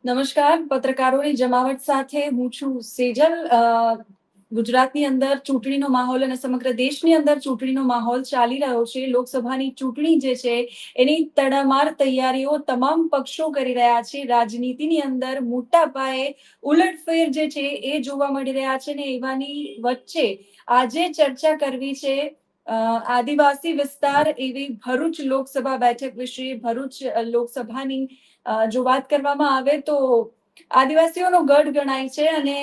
નમસ્કાર. પત્રકારોની જમાવટ સાથે હું છું સેજલ. ગુજરાતની અંદર ચૂંટણીનો માહોલ અને સમગ્ર દેશની અંદર ચૂંટણીનો માહોલ ચાલી રહ્યો છે. લોકસભાની ચૂંટણી જે છે એની તડામાર તૈયારીઓ તમામ પક્ષો કરી રહ્યા છે. રાજનીતિની અંદર મોટા પાયે ઉલટફેર જે છે એ જોવા મળી રહ્યા છે ને એવાની વચ્ચે આજે ચર્ચા કરવી છે આદિવાસી વિસ્તાર એવી ભરૂચ લોકસભા બેઠક વિશે. ભરૂચ લોકસભાની જો વાત કરવામાં આવે તો આદિવાસીઓનો ગઢ ગણાય છે અને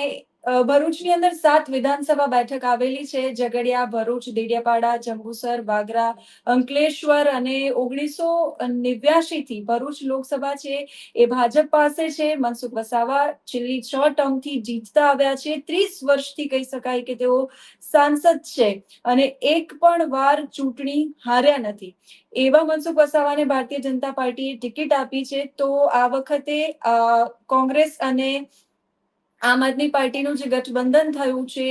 ભરૂચની અંદર 7 વિધાનસભા બેઠક આવેલી છે. ઝઘડિયા, ભરૂચ, દેડિયાપાડા, જંબુસર, વાગરા, અંકલેશ્વર અને 1989 થી ભરૂચ લોકસભા છે એ ભાજપ પાસે છે. મનસુખ વસાવા છેલ્લી 6 ટર્મથી જીતતા આવ્યા છે. 30 વર્ષથી કહી શકાય કે તેઓ સાંસદ છે અને એક પણ વાર ચૂંટણી હાર્યા નથી. એવા મનસુખ વસાવાને ભારતીય જનતા પાર્ટીએ ટિકિટ આપી છે. તો આ વખતે કોંગ્રેસ અને આમ આદમી પાર્ટીનું જે ગઠબંધન થયું છે,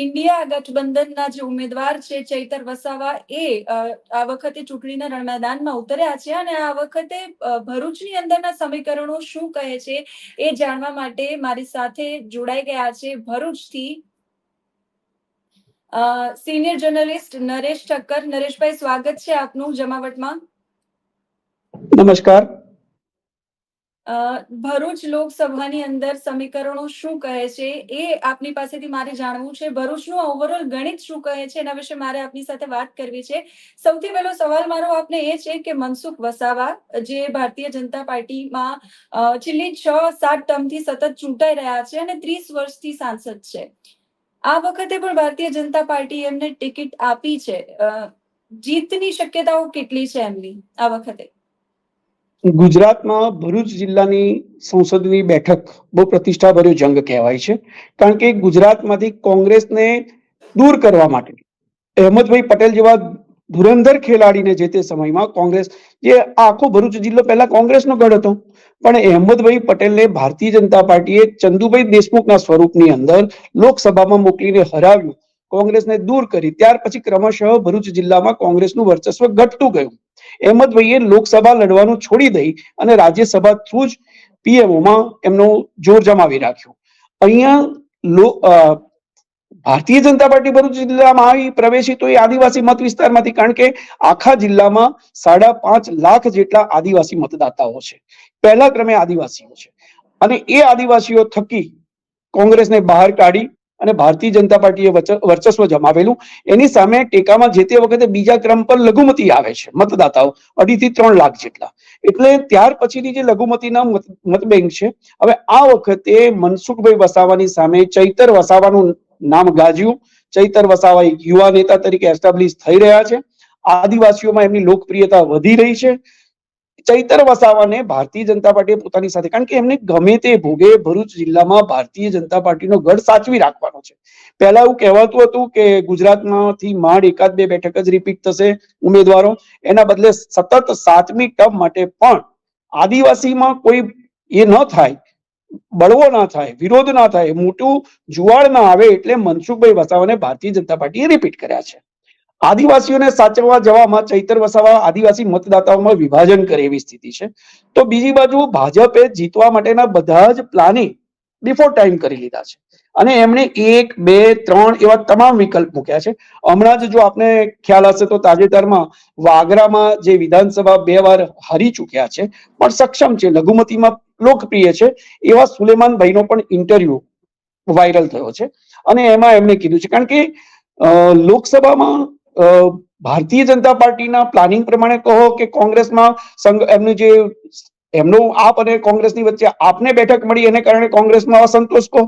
ઇન્ડિયા ગઠબંધનના જે ઉમેદવાર છે ચૈતર વસાવા, એ આ વખતે ચૂંટણીના રણમેદાનમાં ઉતર્યા છે અને આ વખતે ભરૂચની અંદરના સમીકરણો શું કહે છે એ જાણવા માટે મારી સાથે જોડાઈ ગયા છે ભરૂચથી સિનિયર જર્નલિસ્ટ નરેશ ઠક્કર. નરેશભાઈ, સ્વાગત છે આપનું જમાવટમાં. નમસ્કાર. ભરૂચ લોકસભાની અંદર સમીકરણો શું કહે છે એ આપની પાસેથી મારે જાણવું છે. ભરૂચનું ઓવરઓલ ગણિત શું કહે છે એના વિશે મારે આપની સાથે વાત કરવી છે. સૌથી પહેલો સવાલ મારો આપને એ છે કે મનસુખ વસાવા, જે ભારતીય જનતા પાર્ટીમાં છેલ્લી 6-7 ટર્મથી સતત ચૂંટાઈ રહ્યા છે અને 30 વર્ષથી સાંસદ છે, આ વખતે પણ ભારતીય જનતા પાર્ટી એમને ટિકિટ આપી છે. જીતની શક્યતાઓ કેટલી છે એમની આ વખતે? ગુજરાતમાં ભરૂચ જિલ્લાની સંસદની બેઠક બહુ પ્રતિષ્ઠાભર્યો જંગ કહેવાય છે, કારણ કે ગુજરાતમાંથી કોંગ્રેસને દૂર કરવા માટે અહેમદભાઈ પટેલ જેવા ધુરંધર ખેલાડીને જે તે સમયમાં કોંગ્રેસ, જે આખો ભરૂચ જિલ્લો પહેલા કોંગ્રેસનો ગઢ હતો, પણ અહેમદભાઈ પટેલને ભારતીય જનતા પાર્ટીએ ચંદુભાઈ દેશમુખના સ્વરૂપની અંદર લોકસભામાં મોકલીને હરાવ્યું, કોંગ્રેસને દૂર કરી. ત્યાર પછી ક્રમશઃ ભરૂચ જિલ્લામાં કોંગ્રેસનું વર્ચસ્વ ઘટતું ગયું. અહેમદભાઈએ લોકસભા લડવાનું છોડી દઈ અને રાજ્યસભા થ્રુ જ પીએમઓમાં એમનો જોર જમાવી રાખ્યો. અહીંયા ભારતીય જનતા પાર્ટી ભરૂચ જિલ્લામાં આવી પ્રવેશી તો એ આદિવાસી મત વિસ્તારમાંથી, કારણ કે આખા જિલ્લામાં 5.5 લાખ જેટલા આદિવાસી મતદાતાઓ છે, પહેલા ક્રમે આદિવાસીઓ છે, અને એ આદિવાસીઓ થકી કોંગ્રેસને બહાર કાઢી અને ભારતીય જનતા પાર્ટીએ વર્ચસ્વ જમાવેલું. એની સામે ટેકામાં જે તે વખતે બીજા ક્રમ પર લઘુમતી આવે છે મતદાતાઓ, 2.5 થી 3 લાખ જેટલા. એટલે ત્યાર પછીની જે લઘુમતીના મત બેંક છે, હવે આ વખતે મનસુખભાઈ વસાવાની સામે ચૈતર વસાવાનું નામ ગાજ્યું. ચૈતર વસાવા એક યુવા નેતા તરીકે એસ્ટાબ્લિશ થઈ રહ્યા છે. આદિવાસીઓમાં એમની લોકપ્રિયતા વધી રહી છે. ચૈતર વસાવાને ભારતીય જનતા પાર્ટીએ પોતાની સાથે, કારણ કે એમને ગમે તે ભોગે ભરૂચ જિલ્લામાં ભારતીય જનતા પાર્ટીનો ગઢ સાચવી રાખવાનો છે. પહેલા એવું કહેવાતું હતું કે ગુજરાતમાંથી માંડ 1-2 બેઠક જ રિપીટ થશે ઉમેદવારો, એના બદલે સતત 7મી ટર્મ માટે પણ આદિવાસીમાં કોઈ એ ન થાય, બળવો ના થાય, વિરોધ ના થાય, મોટું જુવાળ ના આવે, એટલે મનસુખભાઈ વસાવાને ભારતીય જનતા પાર્ટીએ રિપીટ કર્યા છે. આદિવાસીઓને સાચવવા જવામાં ચૈતર વસાવા આદિવાસી મતદાતાઓમાં વિભાજન કરે એવી સ્થિતિ છે. તો બીજી બાજુ ભાજપે જીતવા માટેના બધા જ પ્લાનિંગ બિફોર ટાઈમ કરી લીધા છે અને એમણે 1, 2, 3 એવા તમામ વિકલ્પ મૂક્યા છે. હમણાં જ જો આપને ખ્યાલ હશે તો તાજેતરમાં વાગરામાં જે વિધાનસભા 2 વાર હારી ચૂક્યા છે પણ સક્ષમ છે, લઘુમતીમાં લોકપ્રિય છે, એવા સુલેમાનભાઈનો પણ ઇન્ટરવ્યુ વાયરલ થયો છે અને એમાં એમણે કીધું છે, કારણ કે લોકસભામાં ભારતીય જનતા પાર્ટીના પ્લાનિંગ પ્રમાણે કહો કે કોંગ્રેસમાં એમનું જે એમનું આપ અને કોંગ્રેસની વચ્ચે આપને બેઠક મળી એને કારણે કોંગ્રેસમાં અસંતોષ કહો.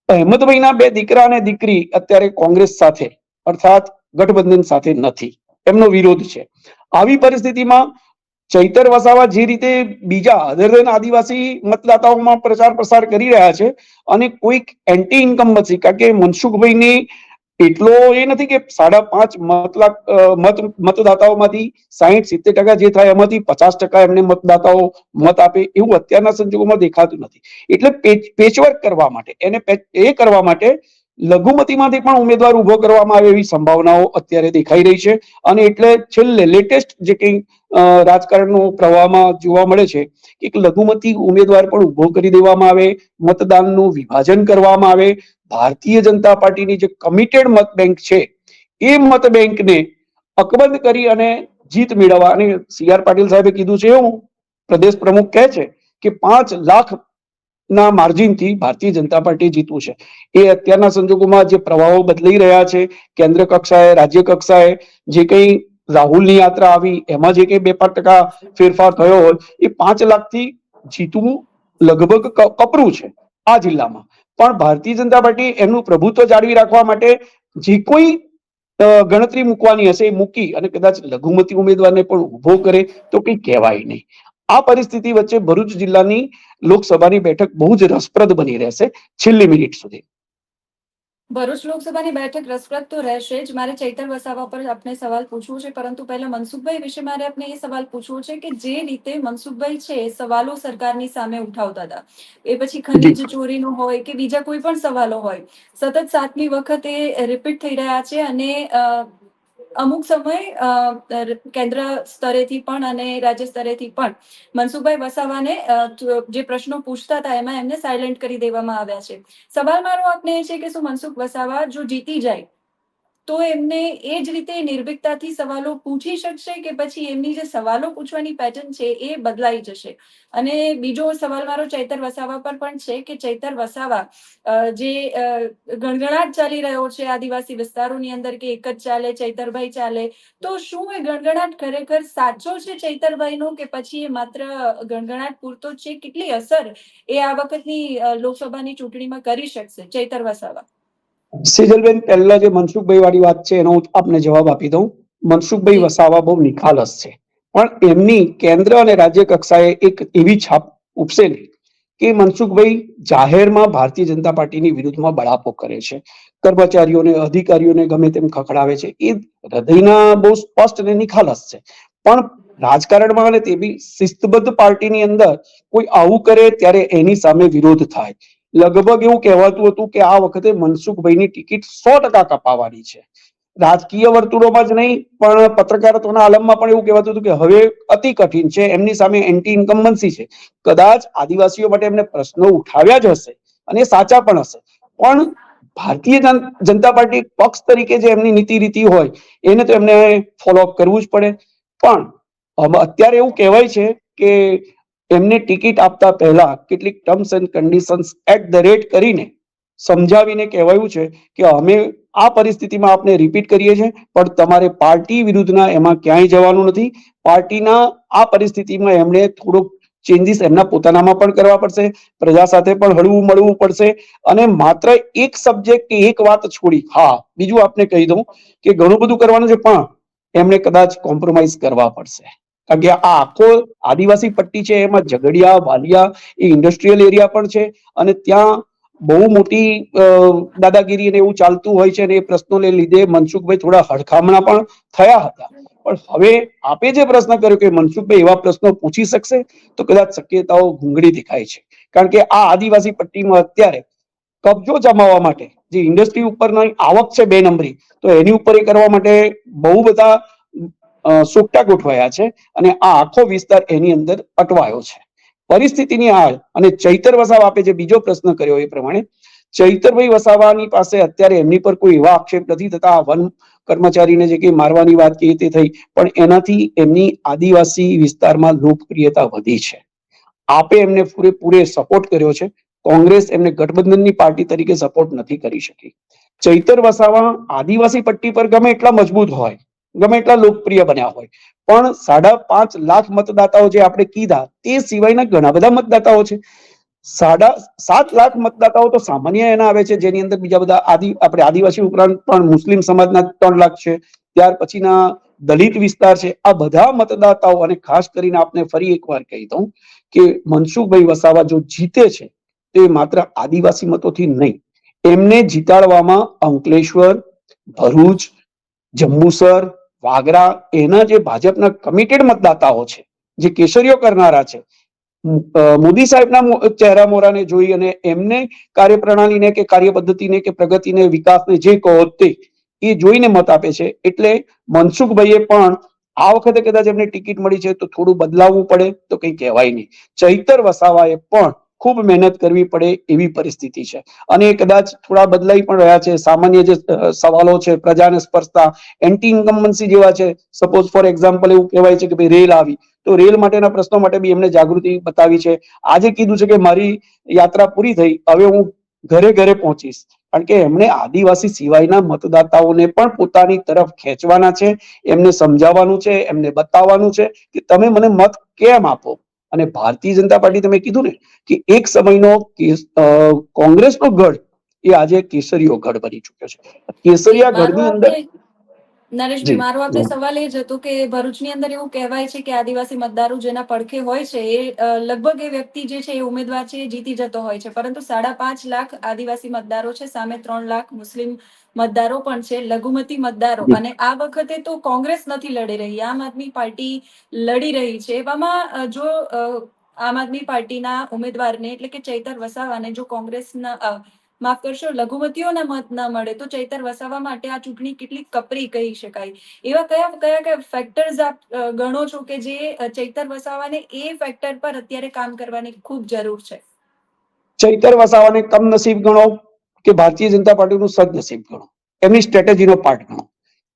અહેમદભાઈના 2 દીકરા અને દીકરી અત્યારે કોંગ્રેસ સાથે અર્થાત ગઠબંધન સાથે નથી, એમનો વિરોધ છે. આવી પરિસ્થિતિમાં ચૈતર વસાવા જે રીતે બીજા અધર દેન આદિવાસી મતદાતાઓમાં પ્રચાર પ્રસાર કરી રહ્યા છે અને કોઈક એન્ટી ઇન્કમ્બન્સી, કારણ કે મનસુખભાઈની એટલો એ નથી કે 5.5 મતદાતાઓમાંથી 60-70% જે થાય એમાંથી 50% એમને મતદાતાઓ મત આપે, એવું અત્યારના સંજોગોમાં દેખાતું નથી. એટલે પેચવર્ક કરવા માટે, એને એ કરવા માટે લઘુમતીમાંથી પણ ઉમેદવાર ઉભો કરવામાં આવે એવી સંભાવનાઓ અત્યારે દેખાઈ રહી છે. અને એટલે છેલ્લે લેટેસ્ટ જે કંઈ રાજકારણનો પ્રવાહમાં જોવા મળે છે કે એક લઘુમતી ઉમેદવાર પણ ઉભો કરી દેવામાં આવે, મતદાનનું વિભાજન કરવામાં આવે, ભારતીય જનતા પાર્ટીની જે કમિટેડ મત બેંક છે એ મત બેંકને અકબંધ કરી અને જીત મેળવવા. અને સી.આર. પાટીલ સાહેબે કીધું છે એવું, પ્રદેશ પ્રમુખ કહે છે કે 5 લાખ ના માર્જિનથી ભારતીય જનતા પાર્ટી જીતવું છે. એ અત્યારના સંજોગોમાં જે પ્રવાહો બદલાઈ રહ્યા છે, કેન્દ્ર કક્ષાએ, રાજ્ય કક્ષાએ જે કંઈ રાહુલની યાત્રા આવી એમાં જે કંઈ 2-5% ફેરફાર થયો હોય, એ 5 લાખથી જીતવું લગભગ કપરું છે આ જિલ્લામાં. પણ ભારતીય જનતા પાર્ટી એમનું પ્રભુત્વ જાળવી રાખવા માટે જે કોઈ ગણતરી મૂકવાની હશે એ મૂકી અને કદાચ લઘુમતી ઉમેદવારને પણ ઉભો કરે તો કંઈ કહેવાય નહીં. આ પરિસ્થિતિ વચ્ચે ભરૂચ જિલ્લાની લોકસભાની બેઠક બહુ જ રસપ્રદ બની રહેશે છેલ્લી મિનિટ સુધી. ભરૂચ લોકસભાની બેઠક રસપ્રદ તો રહેશે જ. મારે ચૈતર વસાવા પર આપને સવાલ પૂછવો છે, પરંતુ પહેલા મનસુખભાઈ વિશે મારે આપને એ સવાલ પૂછવો છે કે જે રીતે મનસુખભાઈ છે એ સવાલો સરકારની સામે ઉઠાવતા હતા, એ પછી ખનીજ ચોરીનો હોય કે બીજા કોઈ પણ સવાલો હોય, સતત 7મી વખત એ રિપીટ થઈ રહ્યા છે. અને અમુક સમય કેન્દ્ર સ્તરેથી પણ અને રાજ્ય સ્તરેથી પણ મનસુખભાઈ વસાવાને જે પ્રશ્નો પૂછતા હતા એમાં એમને સાયલેન્ટ કરી દેવામાં આવ્યા છે. સવાલ મારો આપને એ છે કે શું મનસુખ વસાવા જો જીતી જાય તો એમને એ જ રીતે નિર્ભીકતાથી સવાલો પૂછી શકશે કે પછી એમની જે સવાલો પૂછવાની પેટર્ન છે એ બદલાઈ જશે? અને બીજો સવાલ મારો ચૈતર વસાવા પર પણ છે કે ચૈતર વસાવા જે ગણગણાટ ચાલી રહ્યો છે આદિવાસી વિસ્તારોની અંદર કે એક જ ચાલે, ચૈતરભાઈ ચાલે, તો શું એ ગણગણાટ ખરેખર સાચો છે ચૈતરભાઈનો કે પછી એ માત્ર ગણગણાટ પૂરતો છે? કેટલી અસર એ આ વખતની લોકસભાની ચૂંટણીમાં કરી શકશે ચૈતર વસાવા? સેજલબેન, પહેલા જે મનસુખભાઈ વાળી વાત છે એનો આપને જવાબ આપી દઉં. મનસુખભાઈ જી. વસાવા બહુ નિખાલસ છે, પણ એમની કેન્દ્ર અને રાજ્ય કક્ષાએ એક એવી છાપ ઉપસેલી કે મનસુખભાઈ જાહેરમાં ભારતીય જનતા પાર્ટીની વિરુદ્ધમાં બળાપો કરે છે, કર્મચારીઓને, અધિકારીઓને ગમે તેમ ખખડાવે છે. એ હૃદયના બહુ સ્પષ્ટ અને નિખાલસ છે. પણ રાજકારણમાં અને તે બી શિસ્તબદ્ધ પાર્ટીની અંદર કોઈ આવું કરે ત્યારે એની સામે વિરોધ થાય. લગભગ એવું કહેવાતું હતું કે આ વખતે મનસુખભાઈની ટિકિટ 100% કપાવવાની છે. રાજકીય વર્તુળોમાં જ નહીં પણ પત્રકારત્વના આલમમાં પણ એવું કહેવાતું હતું કે હવે અતિ કઠિન છે, એમની સામે એન્ટી ઇન્કમ્બન્સી છે. કદાચ આદિવાસીઓ માટે એમને પ્રશ્નો ઉઠાવ્યા જ હશે અને એ સાચા પણ હશે, પણ ભારતીય જનતા પાર્ટી પક્ષ તરીકે જે એમની નીતિ રીતિ હોય એને તો એમને ફોલોઅપ કરવું જ પડે. પણ અત્યારે એવું કહેવાય છે કે એમને ટિકિટ આપતા પહેલા કેટલીક terms and conditions at the rate કરીને સમજાવીને કહેવાયું છે કે અમે આ પરિસ્થિતિમાં આપને રિપીટ કરીએ છીએ, પણ તમારે પાર્ટી વિરુદ્ધના એમાં ક્યાંય જવાનું નથી. પાર્ટીના આ પરિસ્થિતિમાં એમણે થોડોક ચેન્જીસ એમના પોતાનામાં પણ કરવા પડશે, પ્રજા સાથે પણ હળવું મળવું પડશે. અને માત્ર એક સબ્જેક્ટ કે એક વાત છોડી, હા બીજું આપને કહી દઉં કે ઘણું બધું કરવાનું છે પણ એમને કદાચ કોમ્પ્રોમાઇઝ કરવા પડશે. કારણ કે આ આખો આદિવાસી પટ્ટી છે, એમાં ઝઘડિયા, વાલિયા એ ઇન્ડસ્ટ્રીયલ એરિયા પણ છે અને ત્યાં બહુ મોટી દાદાગીરી ને એવું ચાલતું હોય છે. અને એ પ્રશ્નોને લીધે મનસુખભાઈ થોડા હડખામણા પણ થયા હતા. પણ હવે આપે જે પ્રશ્ન કર્યો કે મનસુખભાઈ એવા પ્રશ્નો પૂછી શકશે, તો કદાચ શક્યતાઓ ભૂંગળી દેખાય છે. કારણ કે આ આદિવાસી પટ્ટીમાં અત્યારે કબજો જમાવવા માટે જે ઇન્ડસ્ટ્રી ઉપરની આવક છે 2 નંબરી, તો એની ઉપર એ કરવા માટે બહુ બધા સોગટા ગોઠવાયા છે અને આ આખો વિસ્તાર એની અંદર અટવાયો છે. પરિસ્થિતિની હાલ અને ચૈતર વસાવા આપે જે બીજો પ્રશ્ન કર્યો એ પ્રમાણે ચૈતરભાઈ વસાવાની પાસે અત્યારે એમની પર કોઈ એવા આક્ષેપ નથી થતા. વન કર્મચારીને જે કંઈ મારવાની વાત કહી તે થઈ, પણ એનાથી એમની આદિવાસી વિસ્તારમાં લોકપ્રિયતા વધી છે. આપે એમને પૂરેપૂરે સપોર્ટ કર્યો છે. કોંગ્રેસ એમને ગઠબંધનની પાર્ટી તરીકે સપોર્ટ નથી કરી શકી. ચૈતર વસાવા આદિવાસી પટ્ટી પર ગમે એટલા મજબૂત હોય, ગમે એટલા લોકપ્રિય બન્યા હોય, પણ 5.5 લાખ મતદાતાઓ જે આપણે કીધા તે સિવાયના ઘણા બધા મતદાતાઓ છે. 7.5 લાખ મતદાતાઓ તો સામાન્ય એના આવે છે, જેની અંદર બીજા બધા આપણે આદિવાસી ઉપરાંત પણ મુસ્લિમ સમાજના 3 લાખ છે, ત્યાર પછીના દલિત વિસ્તાર છે. આ બધા મતદાતાઓ, અને ખાસ કરીને આપને ફરી એકવાર કહી દઉં કે મનસુખભાઈ વસાવા જો જીતે છે તે માત્ર આદિવાસી મતોથી નહીં, એમને જીતાડવામાં અંકલેશ્વર, ભરૂચ, જંબુસર, વાગરા એના જે ભાજપના કમિટેડ મતદાતાઓ છે, જે કેસરીઓ કરનારા છે, મોદી સાહેબના ચહેરા મોરાને જોઈ અને એમને કાર્યપ્રણાલીને કે કાર્ય પદ્ધતિને કે પ્રગતિને વિકાસને જે કહો તે એ જોઈને મત આપે છે. એટલે મનસુખભાઈએ પણ આ વખતે કદાચ એમને ટિકિટ મળી છે તો થોડું બદલાવવું પડે તો કઈ કહેવાય નહીં. ચૈતર વસાવાએ પણ ખૂબ મહેનત કરવી પડે એવી પરિસ્થિતિ છે અને કદાચ થોડા બદલાઈ પણ રહ્યા છે. સામાન્ય જે સવાલો છે પ્રજાને સ્પર્શતા એન્ટી ઇન્કમ્બન્સી જેવા છે. સપોઝ ફોર એક્ઝામ્પલ એવું કહેવાય છે કે ભાઈ રેલ આવી તો રેલ માટેના પ્રશ્નો માટે બી એમને જાગૃતિ બતાવી છે. આજે કીધું છે કે મારી યાત્રા પૂરી થઈ, હવે હું ઘરે ઘરે પહોંચીશ. કારણ કે એમણે આદિવાસી સિવાયના મતદાતાઓને પણ પોતાની તરફ ખેંચવાના છે, એમને સમજાવવાનું છે, એમને બતાવવાનું છે કે તમે મને મત કેમ આપો. અને ભારતીય જનતા પાર્ટી તમે કીધું ને કે એક સમયનો કોંગ્રેસનો ગઢ એ આજે કેસરીયો ગઢ બની ચુક્યો છે. કેસરિયા ગઢની અંદર નરેશભાઈ, જી મારો આપને સવાલ એ જ હતો કે ભરૂચની અંદર એવું કહેવાય છે કે આદિવાસી મતદારો જેના પડખે હોય છે એ લગભગ એ વ્યક્તિ જે છે એ ઉમેદવાર છે એ જીતી જતો હોય છે, પરંતુ 5.5 લાખ આદિવાસી મતદારો છે, સામે 3 લાખ મુસ્લિમ મતદારો પણ છે, લઘુમતી મતદારો. અને આ વખતે તો કોંગ્રેસ નથી લડી રહી, આમ આદમી પાર્ટી લડી રહી છે. એવામાં જો આમ આદમી પાર્ટીના ઉમેદવારને એટલે કે ચૈતર વસાવાને જો કોંગ્રેસના માફ કરશો લઘુમતીઓના મત ન મળે તો ચૈતર વસાવા માટે આ ચૂંટણી કેટલી કપરી કહી શકાય. એવા કયા કયા ફેક્ટર્સ આપ ગણો છો કે જે ચૈતર વસાવાને એ ફેક્ટર પર અત્યારે કામ કરવાની ખૂબ જરૂર છે? ચૈતર વસાવાને કમનસીબ ગણો કે ભારતીય જનતા પાર્ટીનું સદનસીબ ગણો, એમની સ્ટ્રેટેજીનો પાર્ટ ગણો.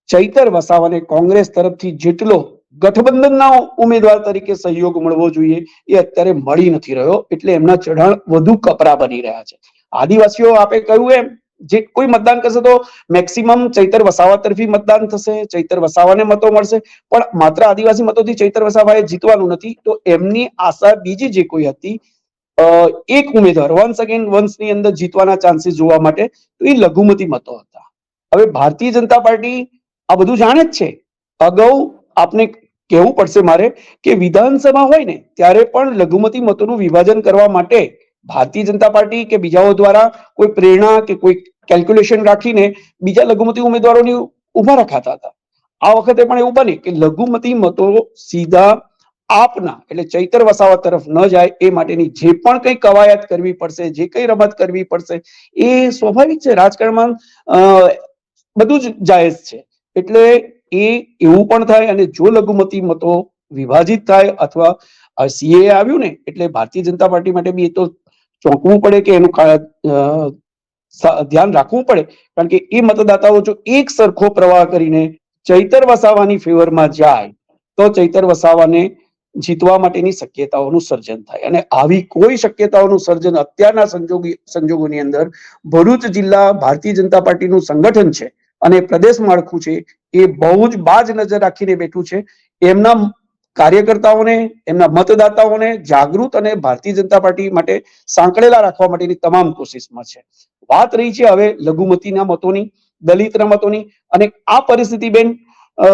ચૈતર વસાવાને કોંગ્રેસ તરફથી જેટલો ગઠબંધનના ઉમેદવાર તરીકે સહયોગ મળવો જોઈએ એ અત્યારે મળી નથી રહ્યો, એટલે એમના ચઢાણ વધુ કપરા બની રહ્યા છે. આદિવાસીઓ આપે કહ્યું એમ જે કોઈ મતદાન કરશે તો મેક્સિમમ ચૈતર વસાવા તરફી મતદાન થશે, ચૈતર વસાવાને મતો મળશે. પણ માત્ર આદિવાસી મતોથી ચૈતર વસાવાએ જીતવાનું નથી, તો એમની આશા બીજી જે કોઈ હતી એક ઉમેદવાર વન્સ અગેન વંશની અંદર જીતવાના ચાન્સીસ જોવા માટે, તો એ લઘુમતી મતો હતા. હવે ભારતીય જનતા પાર્ટી આ બધું જાણે જ છે. અગાઉ આપને કહેવું પડશે મારે કે વિધાનસભા હોય ને ત્યારે પણ લઘુમતી મતોનું વિભાજન કરવા માટે ભારતીય જનતા પાર્ટી કે બીજાઓ દ્વારા કોઈ પ્રેરણા કે કોઈ કેલ્ક્યુલેશન રાખીને બીજા લઘુમતી ઉમેદવારોની ઉભા રખાતા હતા. આ વખતે પણ એવું બને કે લઘુમતી મતો સીધા આપના એટલે ચૈતર વસાવા તરફ ન જાય એ માટેની જે પણ કઈ કવાયત કરવી પડશે, જે કઈ રમત કરવી પડશે એ સ્વાભાવિક છે. રાજકારણમાં બધું જ જાયઝ છે. એટલે એ એવું પણ થાય અને જો લઘુમતી મતો વિભાજિત થાય અથવા સીએ આવ્યું ને એટલે ભારતીય જનતા પાર્ટી માટે બી એ તો ચોંકવું પડે કે એનું ધ્યાન રાખવું પડે. કારણ કે એ મતદાતાઓ જો એક સરખો પ્રવાહ કરીને ચૈતર વસાવાની ફેવરમાં જાય તો ચૈતર વસાવાને જીતવા માટેની શક્યતાઓનું સર્જન થાય. અને આવી કોઈ શક્યતાઓનું સર્જન અત્યારના સંજોગોની અંદર ભરૂચ જિલ્લા ભારતીય જનતા પાર્ટીનું સંગઠન છે અને પ્રદેશ માળખું છે એ બહુ જ બાજ નજર રાખીને બેઠું છે. એમના કાર્યકર્તાઓને, એમના મતદાતાઓને જાગૃત અને ભારતીય જનતા પાર્ટી માટે સાંકળેલા રાખવા માટેની તમામ કોશિશમાં છે. વાત રહી છે હવે લઘુમતીના મતોની, દલિતના મતોની, અને આ પરિસ્થિતિ બેન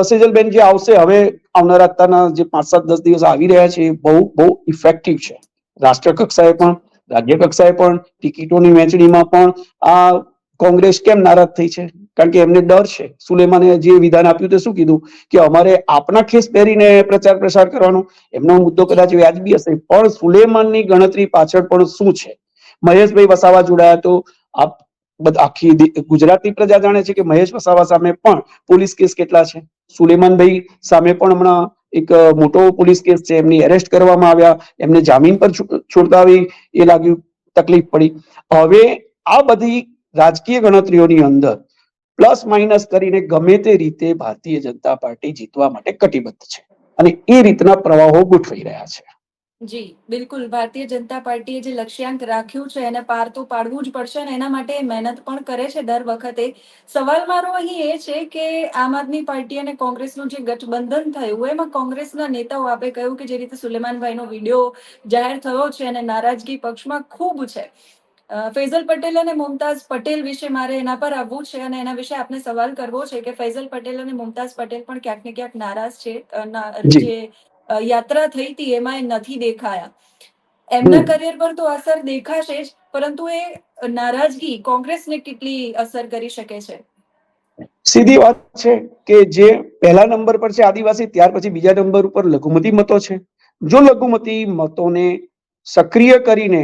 સેજલબેન જે આવશે હવે આવનારા અત્યારના જે 5-7-10 દિવસ આવી રહ્યા છે એ બહુ ઇફેક્ટિવ છે. રાષ્ટ્ર કક્ષાએ પણ, રાજ્ય કક્ષાએ પણ, ટિકિટોની વહેંચણીમાં પણ આ કોંગ્રેસ કેમ નારાજ થઈ છે? કારણ કે એમને ડર છે. સુલેમાને જે વિધાન આપ્યું તે શું કીધું કે અમારે આપના ખેસ પહેરીને પ્રચાર પ્રસાર કરવાનો. એમનો મુદ્દો કદાચ વ્યાજબી હશે, પણ સુલેમાનની ગણતરી પાછળ પણ શું છે? મહેશભાઈ વસાવા જોડાયા તો આખી ગુજરાતની પ્રજા જાણે છે કે મહેશ વસાવા સામે પણ પોલીસ કેસ કેટલા છે. સુલેમાનભાઈ સામે પણ હમણાં એક મોટો પોલીસ કેસ છે, એમની એરેસ્ટ કરવામાં આવ્યા, એમને જામીન પર છોડતા આવી એ લાગ્યું, તકલીફ પડી. હવે આ બધી રાજકીય ગણતરીઓની અંદર પ્લસ માઇનસ કરીને ગમે તે રીતે ભારતીય જનતા પાર્ટી જીતવા માટે કટિબદ્ધ છે અને એ રીતના પ્રવાહો ગોઠવાઈ રહ્યા છે. જી બિલકુલ, ભારતીય જનતા પાર્ટીએ જે લક્ષ્યાંક રાખ્યું છે એને પાર તો પાડવું જ પડશે અને એના માટે મહેનત પણ કરે છે દર વખતે. સવાલ મારો અહીં એ છે કે આમ આદમી પાર્ટી અને કોંગ્રેસનું જે ગઠબંધન થયું એમાં કોંગ્રેસના નેતાઓ આપે કહ્યું કે જે રીતે સુલેમાનભાઈનો વિડીયો જાહેર થયો છે અને નારાજગી પક્ષમાં ખૂબ છે. ફૈઝલ પટેલ અને મુમતાઝ પટેલ વિશે મારે એના પર આવવું છે અને એના વિશે આપને સવાલ કરવો છે કે ફૈઝલ પટેલ અને મુમતાઝ પટેલ પણ ક્યાંક ને ક્યાંક નારાજ છે. જી. જે યાત્રા થઈ હતી એમાં એ નથી દેખાયા. એમના કરિયર પર તો અસર દેખાશે જ, પરંતુ એ નારાજગી કોંગ્રેસને કેટલી અસર કરી શકે છે? સીધી વાત છે કે જે પહેલા નંબર પર છે આદિવાસી, ત્યાર પછી બીજા નંબર ઉપર લઘુમતી મતો છે. જો લઘુમતી મતોને સક્રિય કરીને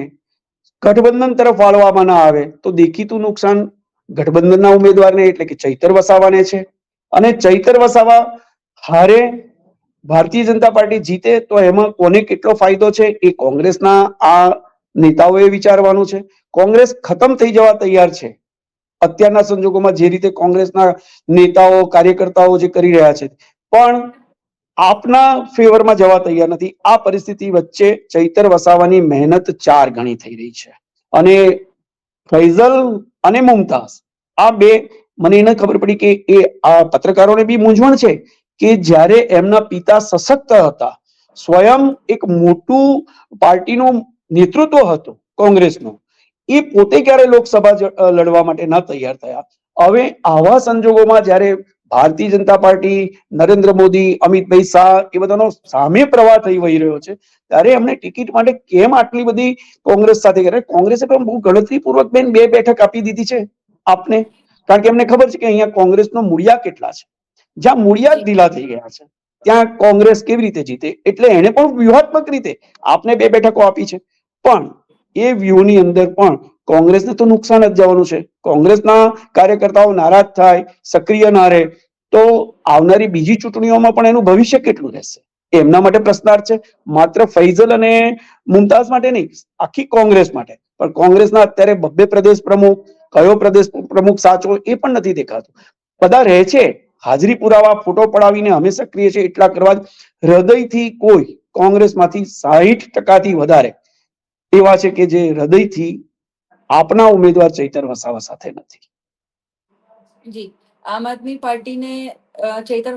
ગઠબંધન તરફ વાળવામાં ના આવે તો દેખીતું નુકસાન ગઠબંધનના ઉમેદવારને એટલે કે ચૈતર વસાવાને છે. અને ચૈતર વસાવા હારે, ભારતીય જનતા પાર્ટી જીતે તો એમાં કોને કેટલો ફાયદો છે એ કોંગ્રેસના આ નેતાઓએ વિચારવાનું છે. કોંગ્રેસ ખતમ થઈ જવા તૈયાર છે અત્યારના સંજોગોમાં, જે રીતે કોંગ્રેસના નેતાઓ કાર્યકર્તાઓ જે કરી રહ્યા છે, પણ આપના ફેવરમાં જવા તૈયાર નથી. આ પરિસ્થિતિ વચ્ચે ચૈતર વસાવાની મહેનત 4 ગણી થઈ રહી છે. અને ફૈઝલ અને મુમતાઝ આ બે, મને એને ખબર પડી કે એ આ પત્રકારોને બી મૂંઝવણ છે કે જ્યારે એમના પિતા સશક્ત હતા, સ્વયં એક મોટું પાર્ટીનું નેતૃત્વ હતું કોંગ્રેસનું, એ પોતે ક્યારે લોકસભા લડવા માટે ન તૈયાર થયા. હવે આવા સંજોગોમાં જ્યારે ભારતીય જનતા પાર્ટી, નરેન્દ્ર મોદી, અમિતભાઈ શાહ એ બધાનો સામે પ્રવાહ થઈ વહી રહ્યો છે, ત્યારે એમને ટિકિટ માટે કેમ આટલી બધી કોંગ્રેસ સાથે કરે? કોંગ્રેસે પણ બહુ ગણતરીપૂર્વક બેન 2 બેઠક આપી દીધી છે આપને, કારણ કે એમને ખબર છે કે અહીંયા કોંગ્રેસનો મૂળિયા કેટલા છે. જ્યાં મૂળિયા જ ઢીલા થઈ ગયા છે ત્યાં કોંગ્રેસ કેવી રીતે જીતે? એટલે એને પણ વ્યૂહાત્મક રીતે આપને 2 બેઠકો આપી છે, પણ એ વ્યૂહની અંદર પણ કોંગ્રેસને તો નુકસાન જ જવાનું છે. કોંગ્રેસના કાર્યકર્તાઓ નારાજ થાય, સક્રિય ના રહે, તો આવનારી બીજી ચૂંટણીઓમાં પણ એનું ભવિષ્ય કેટલું રહેશે એમના માટે પ્રશ્નાર્થ છે. માત્ર ફૈઝલ અને મુમતાઝ માટે નહીં, આખી કોંગ્રેસ માટે. પણ કોંગ્રેસના અત્યારે 2 પ્રદેશ પ્રમુખ, કયો પ્રદેશ પ્રમુખ સાચો એ પણ નથી દેખાતું. બધા રહે છે હાજરી પુરાવા, ફોટો પડાવીને અમે સક્રિય છે એટલા કરવા, હૃદયથી કોઈ કોંગ્રેસમાંથી 60% વધારે એવા છે કે જે હૃદયથી આપના ઉમેદવાર ચૈતર વસાવા સાથે નથી. જી, આમ આદમી પાર્ટીને ચૈતર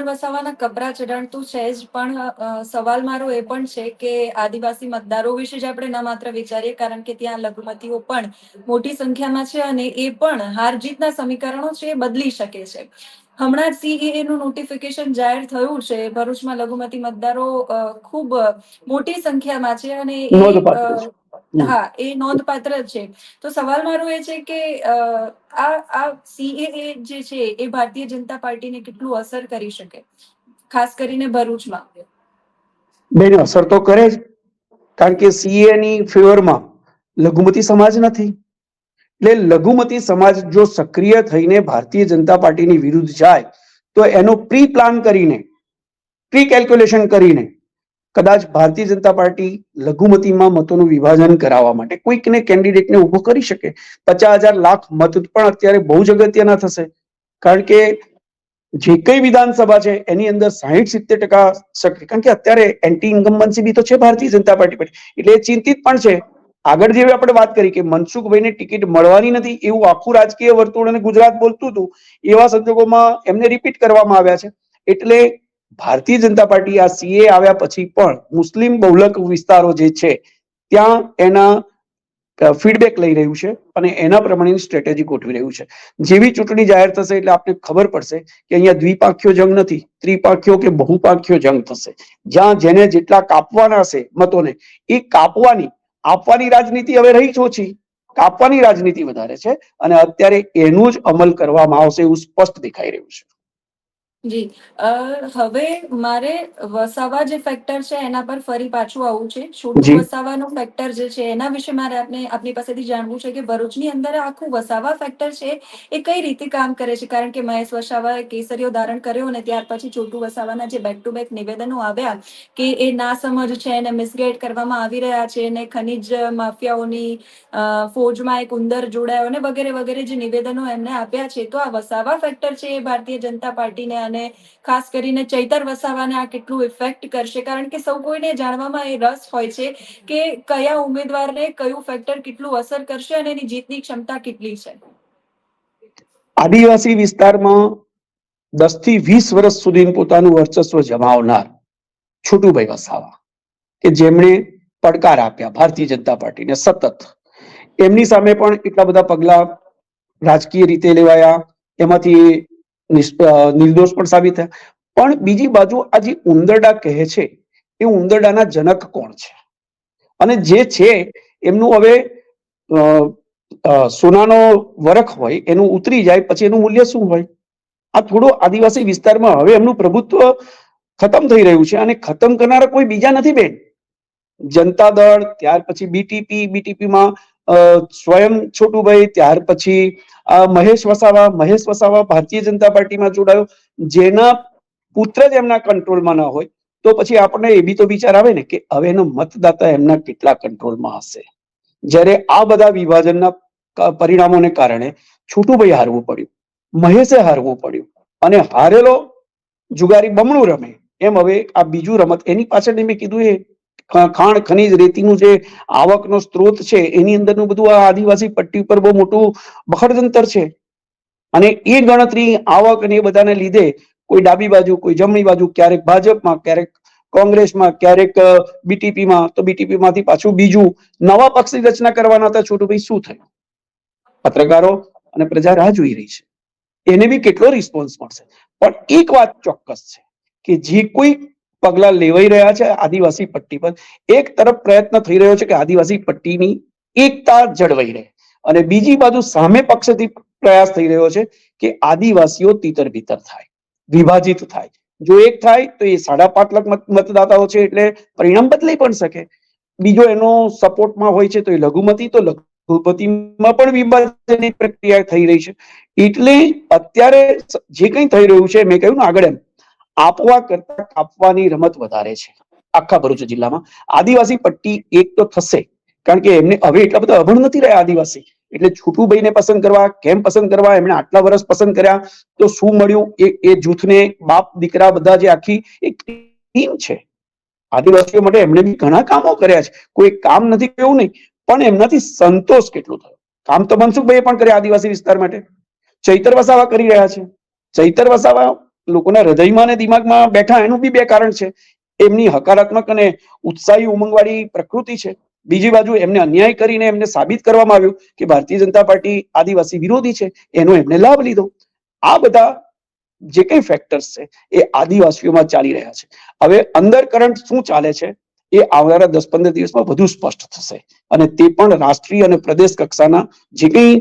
વસાવાના કપરા ચઢાણ તો છે જ, પણ સવાલ મારો એ પણ છે કે આદિવાસી મતદારો વિશે જ આપણે ન માત્ર વિચારીએ, કારણ કે ત્યાં લઘુમતીઓ પણ મોટી સંખ્યામાં છે અને એ પણ હાર જીતના સમીકરણો છે એ બદલી શકે છે. હમણાં જ CAA નું નોટિફિકેશન જાહેર થયું છે. ભરૂચમાં લઘુમતી મતદારો ખૂબ મોટી સંખ્યામાં છે અને નોંધપાત્ર છે. હા, એ નોંધપાત્ર છે. તો સવાલ મારો એ છે કે આ CAA જે છે એ ભારતીય જનતા પાર્ટીને કેટલું અસર કરી શકે, ખાસ કરીને ભરૂચમાં? બેન, અસર તો કરે જ, કારણ કે CAA ની ફેવરમાં લઘુમતી સમાજ નથી. એટલે લઘુમતી સમાજ જો સક્રિય થઈને ભારતીય જનતા પાર્ટીની વિરુદ્ધ જાય તો એનો પ્રી પ્લાન કરીને, પ્રી કેલ્ક્યુલેશન કરીને કદાચ ભારતીય જનતા પાર્ટી લઘુમતીમાં મતોનું વિભાજન કરાવવા માટે કોઈકને કેન્ડિડેટને ઉભો કરી શકે. 50,000 લાખ મત પણ અત્યારે બહુ જ અગત્યના થશે, કારણ કે જે કઈ વિધાનસભા છે એની અંદર 60-70% શક્તિ, કારણ કે અત્યારે એન્ટી ઇન્કમ્બન્સી બી તો છે ભારતીય જનતા પાર્ટી પર, એટલે એ ચિંતિત પણ છે. આગળ જેવી આપણે વાત કરી કે મનસુખભાઈને ટિકિટ મળવાની નથી એવું આખું રાજકીય વર્તુળ અને ગુજરાત બોલતું હતું, એવા સંજોગોમાં એમને રિપીટ કરવામાં આવ્યા છે. એટલે ભારતીય જનતા પાર્ટી આ CAA આવ્યા પછી પણ મુસ્લિમ બહુલક વિસ્તારો જે છે ત્યાં એના ફીડબેક લઈ રહ્યું છે અને એના પ્રમાણેની સ્ટ્રેટેજી ગોઠવી રહ્યું છે. જેવી ચૂંટણી જાહેર થશે એટલે આપને ખબર પડશે કે અહીંયા દ્વિપાંખ્યો જંગ નથી, ત્રિપાંખ્યો કે બહુપાંખ્યો જંગ થશે, જ્યાં જેને જેટલા કાપવાના હશે મતોને એ આપવાની રાજનીતિ હવે રહી જ ઓછી, કાપવાની રાજનીતિ વધારે છે અને અત્યારે એનું જ અમલ કરવામાં આવશે એવું સ્પષ્ટ દેખાઈ રહ્યું છે. જી, હવે મારે વસાવા જે ફેક્ટર છે એના પર ફરી પાછું આવવું છે. છોટું જી, વસાવાનો ફેક્ટર જે છે એના વિશે મારે આપની પાસેથી જાણવું છે કે ભરૂચની અંદર આખું વસાવા ફેક્ટર છે એ કઈ રીતે કામ કરે છે, કારણ કે મહેશ વસાવાએ કેસરીઓ ધારણ કર્યો અને ત્યાર પછી છોટું વસાવાના જે બેક ટુ બેક નિવેદનો આવ્યા કે એ નાસમજ છે અને મિસગાઈડ કરવામાં આવી રહ્યા છે અને ખનીજ માફિયાઓની ફોજમાં એક ઉંદર જોડાયો અને વગેરે વગેરે જે નિવેદનો એમને આપ્યા છે, તો આ વસાવા ફેક્ટર છે એ ભારતીય જનતા પાર્ટીને અને ખાસ કરીને ચૈતર વસાવાને આ કેટલું ઇફેક્ટ કરશે? કારણ કે સૌ કોઈને જાણવામાં એ રસ હોય છે કે કયા ઉમેદવારને કયું ફેક્ટર કેટલું અસર કરશે અને એની જીતની ક્ષમતા કેટલી છે. આદિવાસી વિસ્તારમાં 10 થી 20 વર્ષ સુધી પોતાનું વર્ચસ્વ જમાવનાર છોટુભાઈ વસાવા, કે જેમણે પડકાર આપ્યા ભારતીય જનતા પાર્ટીને સતત, એમની સામે પણ એટલા બધા પગલા રાજકીય રીતે લેવાયા, એમાંથી નિર્દોષ પણ સાબિત થયા. પણ બીજી બાજુ આ જે ઉંદરડા કહે છે એ ઉંદરડાના જનક કોણ છે? અને જે છે એમનું હવે સોનાનો વરખ હોય એનું ઉતરી જાય પછી એનું મૂલ્ય શું હોય? આ થોડું આદિવાસી વિસ્તારમાં હવે એમનું પ્રભુત્વ ખતમ થઈ રહ્યું છે અને ખતમ કરનારા કોઈ બીજા નથી બેન, જનતા દળ, ત્યાર પછી બીટીપીમાં સ્વયં છોટુભાઈ, ત્યાર પછી મહેશ વસાવા ભારતીય જનતા પાર્ટીમાં જોડાયો. જેના પુત્ર જ એમના કંટ્રોલમાં ન હોય તો પછી આપણને એ બી તો વિચાર આવે ને કે હવે એનો મતદાતા એમના કેટલા કંટ્રોલમાં હશે. જ્યારે આ બધા વિભાજનના પરિણામોને કારણે છોટુભાઈ હારવું પડ્યું, મહેશે હારવું પડ્યું, અને હારેલો જુગારી બમણું રમે એમ હવે આ બીજું રમત. એની પાછળ મેં કીધું એ ખાણ ખનીજ રેતીનું જે આવકનો સ્ત્રોત છે એની અંદરનું બધું આ આદિવાસી પટ્ટી ઉપર બહુ મોટું બખડજંતર છે. અને એ ગણતરી આવક અને એ બધાને લીધે કોઈ ડાબી બાજુ, કોઈ જમણી બાજુ, ક્યારેક ભાજપમાં, ક્યારેક કોંગ્રેસમાં, ક્યારેક બીટીપીમાં, તો બીટીપીમાંથી પાછું બીજું નવા પક્ષની રચના કરવાના હતા. છોટુભાઈ શું થયું? પત્રકારો અને પ્રજા રાહ જોઈ રહી છે, એને બી કેટલો રિસ્પોન્સ મળશે. પણ એક વાત ચોક્કસ છે કે જે કોઈ પગલા લેવાઈ રહ્યા છે આદિવાસી પટ્ટી પર, એક તરફ પ્રયત્ન થઈ રહ્યો છે કે આદિવાસી પટ્ટીની એકતા જળવાઈ રહે, અને બીજી બાજુ સામે પક્ષથી પ્રયાસ થઈ રહ્યો છે કે આદિવાસીઓ તીતર ભીતર થાય, વિભાજિત થાય. જો એક થાય તો એ 5.5 લાખ મતદાતાઓ છે એટલે પરિણામ બદલાઈ પણ શકે. બીજો એનો સપોર્ટમાં હોય છે તો એ લઘુમતી, તો લઘુમતીમાં પણ વિભાજનની પ્રક્રિયા થઈ રહી છે. એટલે અત્યારે જે કંઈ થઈ રહ્યું છે, મેં કહ્યું ને આગળ એમ, આપવા કરતા કાપવાની રમત વધારે છે આખા ભરૂચ જિલ્લામાં. આદિવાસી પટ્ટી એક તો થશે, કારણ કે એમને હવે એટલા બધા અભણ નથી રહ્યા આદિવાસી. એટલે છોટુભાઈને પસંદ કરવા, કેમ પસંદ કરવા, એમણે આટલા વર્ષ પસંદ કર્યા તો શું મળ્યું, એ જૂથને બાપ દીકરા બધા જે આખી એક ટીમ છે આદિવાસીઓ માટે, એમણે બી ઘણા કામો કર્યા છે. કોઈ કામ નથી કેવું નહીં, પણ એમનાથી સંતોષ કેટલો થયો. કામ તો મનસુખભાઈએ પણ કર્યા આદિવાસી વિસ્તાર માટે. ચૈતર વસાવા કરી રહ્યા છે. ચૈતર વસાવા લોકોના હૃદયમાં અને દિમાગમાં બેઠા, એનું બી બે કારણ છે. એમની હકારાત્મક અને ઉત્સાહી ઉમંગવાળી પ્રકૃતિ છે. બીજી બાજુ એમને અન્યાય કરીને એમને સાબિત કરવામાં આવ્યું કે ભારતીય જનતા પાર્ટી આદિવાસી વિરોધી છે, એનો એમને લાભ લીધો. આ બધા જે કઈ ફેક્ટર્સ છે એ આદિવાસીઓમાં ચાલી રહ્યા છે. હવે અંડર કરંટ શું ચાલે છે એ આવનારા 10-15 દિવસમાં વધુ સ્પષ્ટ થશે, અને તે પણ રાષ્ટ્રીય અને પ્રદેશ કક્ષાના જે કઈ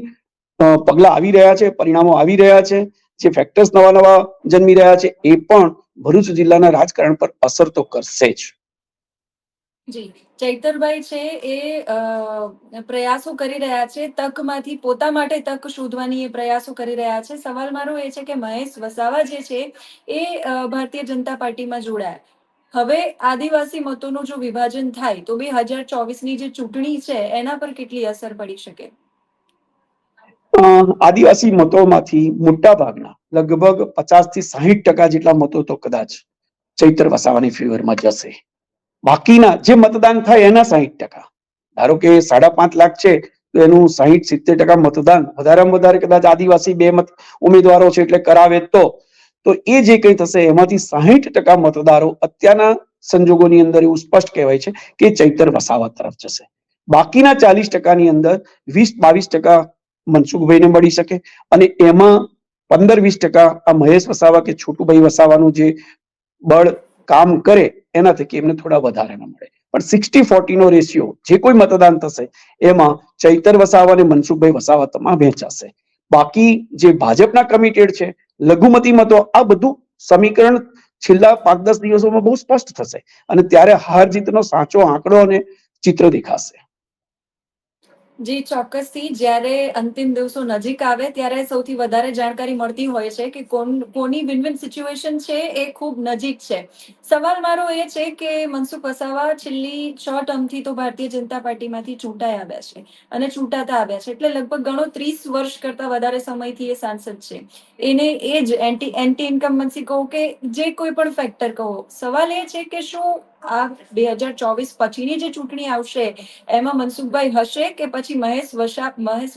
પગલા આવી રહ્યા છે, પરિણામો આવી રહ્યા છે, જે ફેક્ટર્સ નવા નવા જન્મી રહ્યા છે, એ પણ ભરૂચ જિલ્લાના રાજકારણ પર અસર તો કરશે જ. જી, ચૈતરભાઈ છે એ પ્રયાસો કરી રહ્યા છે, તકમાંથી પોતા માટે તક શોધવાની એ પ્રયાસો કરી રહ્યા છે. સવાલ મારો એ છે કે મહેશ વસાવા જે છે એ ભારતીય જનતા પાર્ટીમાં જોડાયા. હવે આદિવાસી મતોનું જો વિભાજન થાય તો 2024ની જે ચૂંટણી છે એના પર કેટલી અસર પડી શકે? આદિવાસી મતોમાંથી મોટા ભાગના લગભગ 50-60% જેટલા મતો તો કદાચ ચૈતર વસાવાની ફેવરમાં જશે. બાકીના જે મતદાન થાય એના 60%, ધારો કે 5.5 લાખ છે તો એનું 60-70% મતદાન વધારેમાં વધારે કદાચ આદિવાસી 2 ઉમેદવારો છે એટલે કરાવે તો એ જે કંઈ થશે એમાંથી 60% મતદારો અત્યારના સંજોગોની અંદર એવું સ્પષ્ટ કહેવાય છે કે ચૈતર વસાવા તરફ જશે. બાકીના 40%ની અંદર 20-22% મનસુખભાઈને મળી શકે, અને એમાં 15-20% આ મહેશ વસાવા કે છોટુભાઈ વસાવાનું જે બળ કામ કરે એના થકી એમને થોડા વધારે ન મળે. પણ 60-40 નો રેશિયો જે કોઈ મતદાન થશે એમાં ચૈતર વસાવા અને મનસુખભાઈ વસાવા તમામ વહેંચાશે. બાકી જે ભાજપના કમિટેડ છે, લઘુમતી મતો, આ બધું સમીકરણ છેલ્લા 5-10 દિવસોમાં બહુ સ્પષ્ટ થશે, અને ત્યારે હાર જીતનો સાચો આંકડો અને ચિત્ર દેખાશે. જી, ચોક્કસથી. જ્યારે અંતિમ દિવસો નજીક આવે ત્યારે સૌથી વધારે જાણકારી મળતી હોય છે કે કોની વિન-વિન સિચ્યુએશન છે એ ખૂબ નજીક છે. સવાલ મારો એ છે કે મનસુખ વસાવા છેલ્લી 6 ટર્મથી તો ભારતીય જનતા પાર્ટીમાંથી ચૂંટાઈ આવ્યા છે અને ચૂંટાતા આવ્યા છે, એટલે લગભગ ગણો 30 વર્ષ કરતા વધારે સમયથી એ સાંસદ છે. એને એ જ એન્ટી ઇન્કમ્બન્સી કહો કે જે કોઈ પણ ફેક્ટર કહો, સવાલ એ છે કે શું આ 2024 પછીની જે ચૂંટણી આવશે એમાં મનસુખભાઈ હશે કે પછી મહેશ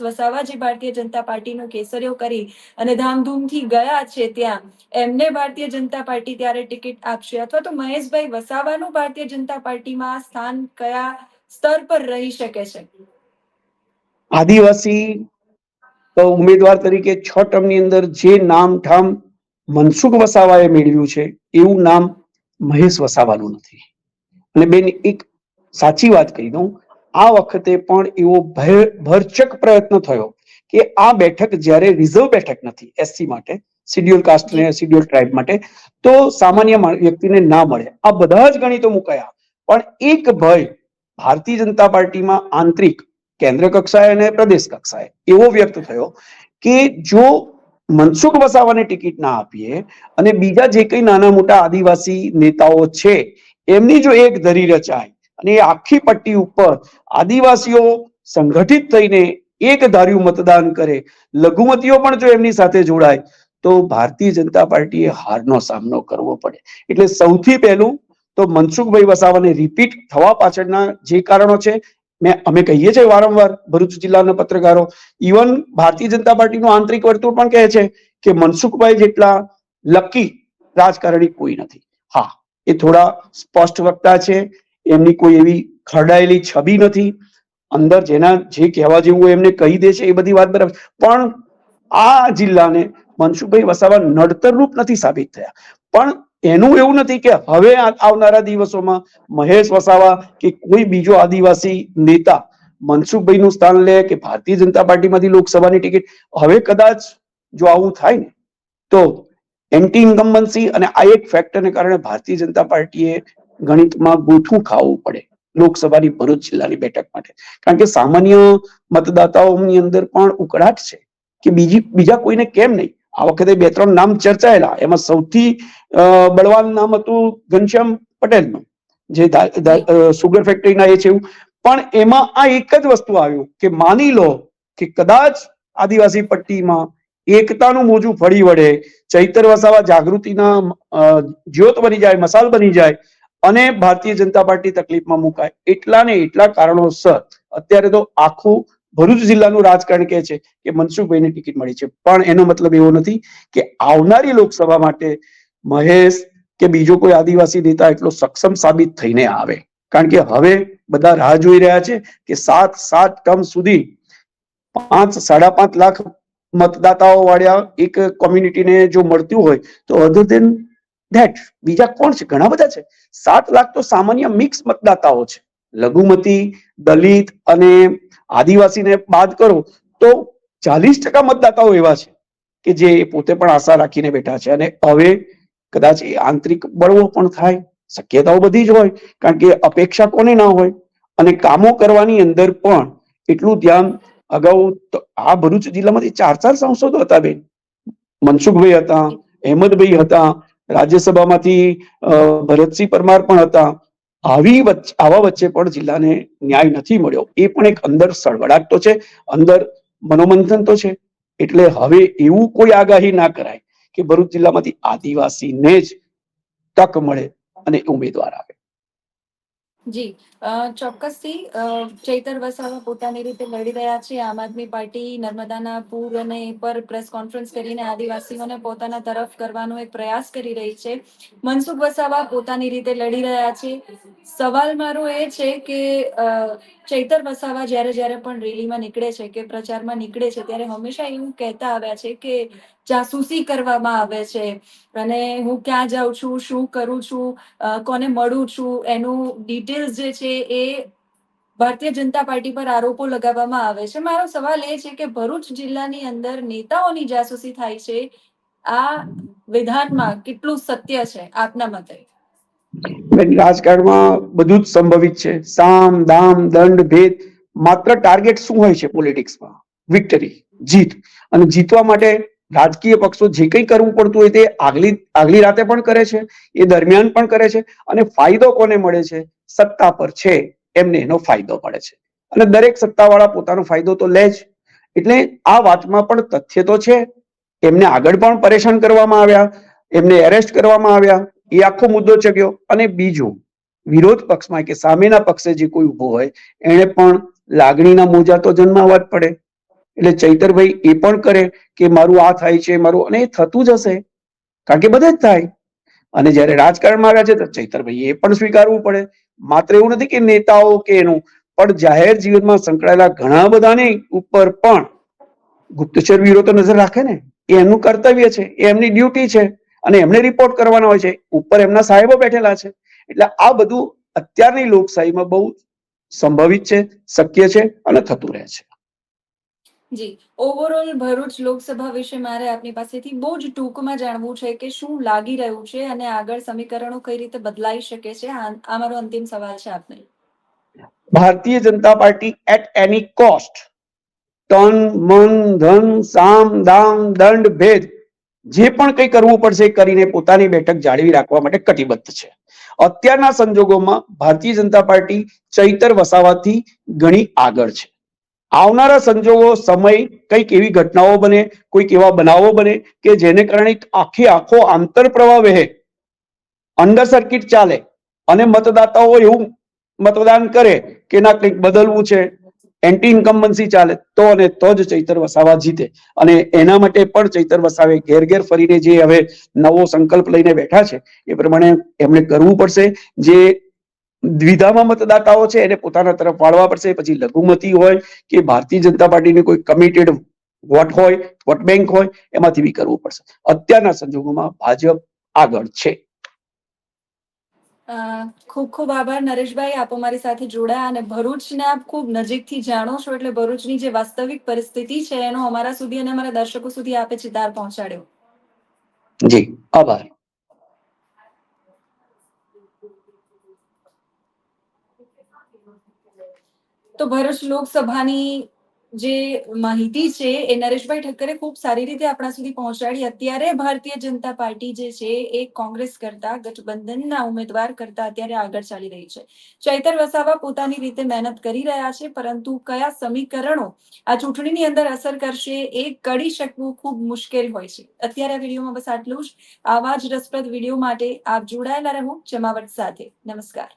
વસાવા જે ભારતીય જનતા પાર્ટીનો કેસરીઓ કરી અને ધામધૂમથી ગયા છે ત્યાં, એમને ભારતીય જનતા પાર્ટી ત્યારે ટિકિટ આપશે, અથવા તો મહેશભાઈ વસાવાનું ભારતીય જનતા પાર્ટીમાં સ્થાન કયા સ્તર પર રહી શકે છે? આદિવાસી ઉમેદવાર તરીકે 6 ટર્મની અંદર જે નામ ઠામ મનસુખ વસાવાએ મેળવ્યું છે એવું નામ મહેશ વસાવાનું નથી. અને બેન, એક સાચી વાત કહી દઉં, આ વખતે પણ એવો ભરચક પ્રયત્ન થયો કે આ બેઠક જ્યારે રિઝર્વ બેઠક નથી એસસી માટે, શિડ્યુલ કાસ્ટ ને શિડ્યુલ ટ્રાઇબ માટે, તો સામાન્ય વ્યક્તિને ના મળે. આ બધા જ ગણિતો મુકાયા, પણ એક ભય ભારતીય જનતા પાર્ટીમાં આંતરિક કેન્દ્ર કક્ષાએ અને પ્રદેશ કક્ષાએ એવો વ્યક્ત થયો કે જો મનસુખ વસાવાને ટિકિટ ના આપીએ અને બીજા જે કઈ નાના મોટા આદિવાસી નેતાઓ છે એમની જો એક ધરી રચાય અને એ આખી પટ્ટી ઉપર આદિવાસીઓ સંગઠિત થઈને એક ધાર્યું મતદાન કરે, લઘુમતીઓ પણ જો એમની સાથે જોડાય તો ભારતીય જનતા પાર્ટીએ હારનો સામનો કરવો પડે. એટલે સૌથી પહેલું તો મનસુખભાઈ વસાવાને રિપીટ થવા પાછળના જે કારણો છે અમે કહીએ છીએ વારંવાર, ભરૂચ જિલ્લાના પત્રકારો, ઇવન ભારતીય જનતા પાર્ટીનું આંતરિક વર્તુળ પણ કહે છે કે મનસુખભાઈ જેટલા લકી રાજકારણી કોઈ નથી. હા, એ થોડા સ્પષ્ટ વક્તા છે, એમની કોઈ એવી ખરડાયેલી છબી નથી, અંદર જેના જે કહેવા જેવું એમને કહી દે છે એ બધી વાત બરાબર, પણ આ જિલ્લાને મનસુખભાઈ વસાવા નડતરરૂપ નથી સાબિત થયા. પણ એનું એવું નથી કે હવે આવનારા દિવસોમાં મહેશ વસાવા કે કોઈ બીજો આદિવાસી નેતા મનસુખભાઈનું સ્થાન લે કે ભારતીય જનતા પાર્ટીમાંથી લોકસભાની ટિકિટ, હવે કદાચ જો આવું થાય ને તો એન્ટી ઇન્કમ્બન્સી અને આ એક ફેક્ટરને કારણે ભારતીય જનતા પાર્ટીએ ગણિતમાં ગોઠવું ખાવું પડે લોકસભાની ભરૂચ જિલ્લાની બેઠક માટે. કારણ કે સામાન્ય મતદાતાઓની અંદર પણ ઉકળાટ છે કે બીજા કોઈને કેમ નહીં. આ વખતે 2-3 નામ ચર્ચાયેલા, એમાં સૌથી બળવાન નામ હતું ઘનશ્યામ પટેલનું, જે સુગર ફેક્ટરીના એ છે એવું. પણ એમાં આ એક જ વસ્તુ આવ્યું કે માની લો કે કદાચ આદિવાસી પટ્ટીમાં એકતાનું મોજું ફરી વળે, ચૈતર વસાવા જાગૃતિના જ્યોત બની જાય, મસાલ બની જાય અને ભારતીય જનતા પાર્ટી તકલીફમાં મુકાય. એટલા ને એટલા કારણોસર અત્યારે તો આખું ભરૂચ જિલ્લાનું રાજકારણ કહે છે કે મનસુખભાઈને ટિકિટ મળી છે. પણ એનો મતલબ એવો નથી કે આવનારી લોકસભા માટે મહેશ કે બીજો કોઈ આદિવાસી નેતા એટલો સક્ષમ સાબિત થઈને આવે. કારણ કે હવે બધા રાહ જોઈ રહ્યા છે કે 7 ટર્મ સુધી 5-5.5 લાખ મતદાતાઓ વાળા એક કોમ્યુનિટીને જો મળતું હોય તો અધર દેન ધેટ બીજા કોણ છે? ઘણા બધા છે. 7 લાખ તો સામાન્ય મિક્સ મતદાતાઓ છે. લઘુમતી, દલિત અને આદિવાસીને બાદ કરો તો 40% મતદાતાઓ એવા છે કે જે પોતે પણ આશા રાખીને બેઠા છે. અને હવે કદાચ એ આંતરિક બળવો પણ થાય, શક્યતાઓ બધી જ હોય, કારણ કે અપેક્ષા કોને ના હોય. અને કામો કરવાની અંદર પણ એટલું ધ્યાન, અગાઉ આ ભરૂચ જિલ્લામાંથી 4 સાંસદો હતા બેન. મનસુખભાઈ હતા, અહેમદભાઈ હતા, રાજ્યસભામાંથી ભરતસિંહ પરમાર પણ હતા. આવા વચ્ચે પણ જિલ્લાને ન્યાય નથી મળ્યો. એ પણ એક અંદર સળવળાટ તો છે, અંદર મનોમંથન તો છે. એટલે હવે એવું કોઈ આગાહી ના કરાય કે ભરૂચ જિલ્લામાંથી આદિવાસીને જ તક મળે અને ઉમેદવાર આવે. જી, ચોક્કસથી ચૈતર વસાવા પોતાની રીતે લડી રહ્યા છે. આમ આદમી પાર્ટી નર્મદાના પૂર અને એ પર પ્રેસ કોન્ફરન્સ કરીને આદિવાસીઓને પોતાના તરફ કરવાનો એક પ્રયાસ કરી રહી છે. મનસુખ વસાવા પોતાની રીતે લડી રહ્યા છે. સવાલ મારો એ છે કે ચૈતર વસાવા જ્યારે પણ રેલીમાં નીકળે છે કે પ્રચારમાં નીકળે છે ત્યારે હંમેશા એવું કહેતા આવ્યા છે કે જાસૂસી કરવામાં આવે છે અને હું ક્યાં જાઉં છું, શું કરું છું, કોને મળું છું, એનું ડિટેલ્સ જે છે એ ભારતીય જનતા પાર્ટી પર આરોપો લગાવવામાં આવે છે. મારો સવાલ એ છે કે ભરૂચ જિલ્લાની અંદર નેતાઓની જાસૂસી થાય છે, આ વિધાનમાં કેટલું સત્ય છે આપના મતે? રાજકારણમાં બધું જ સંભવિત છે. સામ, દામ, દંડ, ભેદ. માત્ર ટાર્ગેટ શું હોય છે પોલિટિક્સમાં? વિક્ટરી, જીત. અને જીતવા માટે રાજકીય પક્ષો જે કંઈ કરવું પડતું હોય તે આગલી રાતે પણ કરે છે, એ દરમિયાન પણ કરે છે. અને ફાયદો કોને મળે છે? સત્તા પર છે એમને એનો ફાયદો મળે છે. અને દરેક સત્તાવાળા પોતાનો ફાયદો તો લે જ. એટલે આ વાતમાં પણ તથ્ય તો છે. એમને આગળ પણ પરેશાન કરવામાં આવ્યા, એમને એરેસ્ટ કરવામાં આવ્યા, એ આખો મુદ્દો ચગ્યો. અને બીજું, વિરોધ પક્ષમાં કે સામેના પક્ષે જે કોઈ ઉભો હોય એને પણ લાગણીના મોજા તો જન્માવા જ પડે. એટલે ચૈતરભાઈ એ પણ કરે કે મારું આ થાય છે, મારું, અને એ થતું જ હશે, કારણ કે બધે જ થાય. અને જયારે રાજકારણમાં આવ્યા છે તો ચૈતરભાઈ એ પણ સ્વીકારવું પડે. માત્ર એવું નથી કે નેતાઓ કે એનું, પણ જાહેર જીવનમાં સંકળાયેલા ઘણા બધાની ઉપર પણ ગુપ્તચર બ્યુરો તો નજર રાખે ને. એ એમનું કર્તવ્ય છે, એ એમની ડ્યુટી છે અને એમને રિપોર્ટ કરવાના હોય છે. ઉપર એમના સાહેબો બેઠેલા છે. એટલે આ બધું અત્યારની લોકશાહીમાં બહુ સંભવિત છે, શક્ય છે અને થતું રહે છે. જી, ઓવરઓલ ભરૂચ લોકસભા વિશે મારે આપની પાસેથી બહુ જ ટૂંકમાં જાણવું છે કે શું લાગી રહ્યું છે અને આગળ સમીકરણો કઈ રીતે બદલાઈ શકે છે. આ મારો અંતિમ સવાલ છે આપને. Bharatiya Janata party at any cost તન મન ધન સામ દામ દંડ ભેદ જે પણ કંઈ કરવું પડશે એ કરીને પોતાની બેઠક જાળવી રાખવા માટે કટિબદ્ધ છે. અત્યારના સંજોગોમાં ભારતીય જનતા પાર્ટી ચૈતર વસાવાથી ઘણી આગળ છે. આવનારા સંજોગો સમય કંઈક એવી ઘટનાઓ બને, કોઈક એવા બનાવો બને કે જેને કારણે આખો આંતરપ્રવાહ વહે, અંડર સર્કિટ ચાલે અને મતદાતાઓ એવું મતદાન કરે કે ના કંઈક બદલવું છે, એન્ટી ઇન્કમ્બન્સી ચાલે તો અને તો જ ચૈતર વસાવા જીતે. અને એના માટે પણ ચૈતર વસાવે ઘેર ઘેર ફરીને જે હવે નવો સંકલ્પ લઈને બેઠા છે એ પ્રમાણે એમણે કરવું પડશે. જે દ્વિધામાં મતદાતાઓ છે એને પોતાના તરફ વાળવા પડશે. પછી લઘુમતી હોય કે ભારતીય જનતા પાર્ટીની કોઈ કમિટેડ વોટ હોય, વોટ બેંક હોય, એમાંથી બી કરવું પડશે. અત્યારના સંજોગોમાં ભાજપ આગળ છે. ખૂબ ખૂબ આભાર નરેશભાઈ, આપ અમારી સાથે જોડાયા અને ભરૂચને આપ ખૂબ નજીકથી જાણો છો એટલે ભરૂચની જે વાસ્તવિક પરિસ્થિતિ છે એનો અમારા સુધી અને અમારા દર્શકો સુધી આપે ચિતાર પહોંચાડ્યો. જી આભાર. તો ભરૂચ લોકસભાની જે માહિતી છે એ નરેશભાઈ ઠક્કરે ખૂબ સારી રીતે આપણા સુધી પહોંચાડી. અત્યારે ભારતીય જનતા પાર્ટી જે છે એ કોંગ્રેસ કરતા, ગઠબંધનના ઉમેદવાર કરતા અત્યારે આગળ ચાલી રહી છે. ચૈતર વસાવા પોતાની રીતે મહેનત કરી રહ્યા છે, પરંતુ કયા સમીકરણો આ ચૂંટણીની અંદર અસર કરશે એ કડી શકવું ખૂબ મુશ્કેલ હોય છે. અત્યારે આ વિડીયોમાં બસ આટલું જ. આવા જ રસપ્રદ વિડીયો માટે આપ જોડાયેલા રહો જમાવટ સાથે. નમસ્કાર.